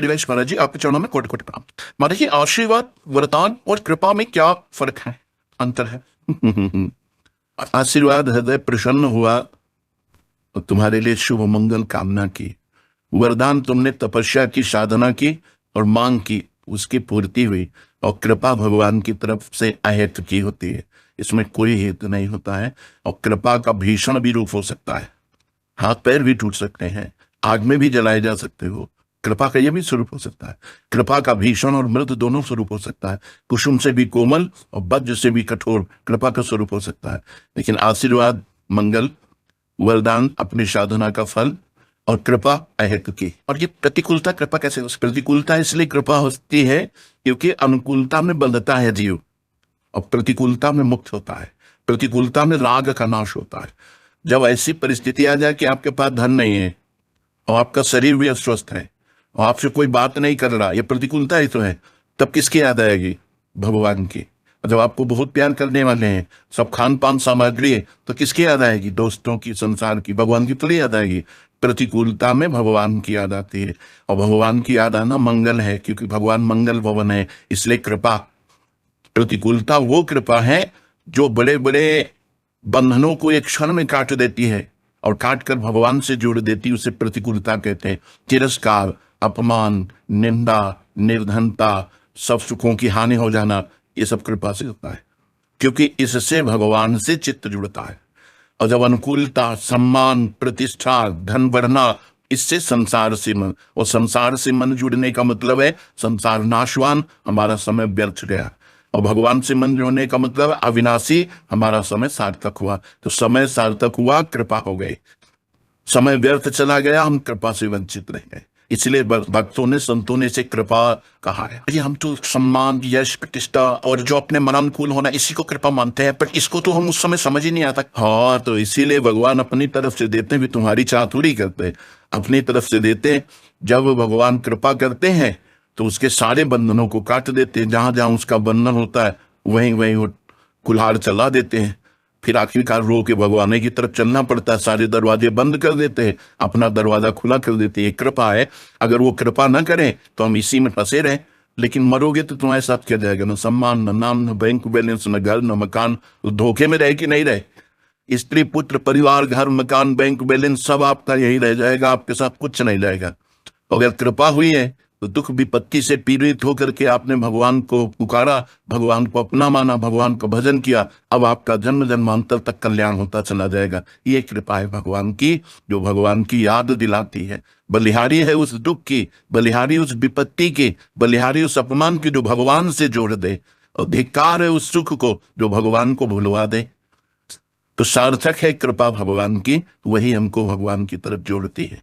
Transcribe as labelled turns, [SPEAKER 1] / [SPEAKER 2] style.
[SPEAKER 1] रिवेश महाराज जी, आपके चरणों में कोटि कोटि प्रणाम। महाराज जी, आशीर्वाद, वरदान और कृपा में क्या फर्क है, अंतर है? आशीर्वाद, हृदय प्रसन्न हुआ और तुम्हारे लिए शुभ मंगल कामना की। वरदान, तुमने तपस्या की, साधना की और मांग की, उसकी पूर्ति हुई। और कृपा भगवान की तरफ से अहेतु की होती है, इसमें कोई हेतु नहीं होता है। और कृपा का भीषण भी रूप हो सकता है, हाथ पैर भी टूट सकते हैं, आग में भी जलाए जा सकते हो। कृपा का यह भी स्वरूप हो सकता है। कृपा का भीषण और मृद दोनों स्वरूप हो सकता है। कुसुम से भी कोमल और वज्र से भी कठोर कृपा का स्वरूप हो सकता है। लेकिन आशीर्वाद, मंगल, वरदान अपनी साधना का फल, और कृपा अहेतु की। और ये प्रतिकूलता, कृपा कैसे? प्रतिकूलता इसलिए कृपा होती है क्योंकि अनुकूलता में बंधता है जीव और प्रतिकूलता में मुक्त होता है। प्रतिकूलता में राग का नाश होता है। जब ऐसी परिस्थिति आ जाए कि आपके पास धन नहीं है और आपका शरीर भी अस्वस्थ है और आपसे कोई बात नहीं कर रहा, ये प्रतिकूलता ही तो है, तब किसकी याद आएगी? भगवान की। जब आपको बहुत प्यार करने वाले हैं, सब खान पान सामग्री है, तो किसकी याद आएगी? दोस्तों की, संसार की। भगवान की थोड़ी याद आएगी। प्रतिकूलता में भगवान की याद आती है, और भगवान की याद आना मंगल है, क्योंकि भगवान मंगल भवन है। इसलिए कृपा, प्रतिकूलता वो कृपा है जो बड़े बड़े बंधनों को एक क्षण में काट देती है और काट कर भगवान से जोड़ देती है। उसे प्रतिकूलता कहते हैं। तिरस्कार, अपमान, निंदा, निर्धनता, सब सुखों की हानि हो जाना, ये सब कृपा से होता है, क्योंकि इससे भगवान से चित्त जुड़ता है। और जब अनुकूलता, सम्मान, प्रतिष्ठा, धन बढ़ना, इससे संसार से मन, और संसार से मन जुड़ने का मतलब है संसार नाशवान, हमारा समय व्यर्थ गया। और भगवान से मन जोड़ने का मतलब अविनाशी, हमारा समय सार्थक हुआ। तो समय सार्थक हुआ, कृपा हो गई। समय व्यर्थ चला गया, हम कृपा से वंचित रह गए। इसलिए भक्तों ने, संतों ने इसे कृपा कहा है। ये हम तो सम्मान, यश, प्रतिष्ठा और जो अपने मनानुकूल होना, इसी को कृपा मानते हैं, पर इसको तो हम उस समय समझ ही नहीं आता। हाँ, तो इसीलिए भगवान अपनी तरफ से देते हैं, भी तुम्हारी चाह थोड़ी करते हैं, अपनी तरफ से देते हैं। जब भगवान कृपा करते हैं तो उसके सारे बंधनों को काट देते हैं। जहां जहां उसका बंधन होता है वहीं वहीं वो कुल्हाड़ चला देते हैं। फिर आखिरकार रो के भगवान की तरफ चलना पड़ता है। सारे दरवाजे बंद कर देते हैं, अपना दरवाजा खुला कर देते हैं। कृपा है। अगर वो कृपा न करें तो हम इसी में फंसे रहें। लेकिन मरोगे तो तुम्हारे साथ क्या जाएगा? न सम्मान, न नाम, न बैंक बैलेंस, न घर, न मकान। तो धोखे में रहे कि नहीं रहे? स्त्री, पुत्र, परिवार, घर, मकान, बैंक बैलेंस सब आपका यही रह जाएगा, आपके साथ कुछ नहीं जाएगा। अगर कृपा हुई है तो दुख विपत्ति से पीड़ित होकर के आपने भगवान को पुकारा, भगवान को अपना माना, भगवान का भजन किया, अब आपका जन्म जन्मांतर तक कल्याण होता चला जाएगा। ये कृपा है भगवान की, जो भगवान की याद दिलाती है। बलिहारी है उस दुख की, बलिहारी उस विपत्ति की, बलिहारी उस अपमान की जो भगवान से जोड़ दे, और धिक्कार है उस सुख को जो भगवान को भुलवा दे। तो सार्थक है कृपा भगवान की, वही हमको भगवान की तरफ जोड़ती है।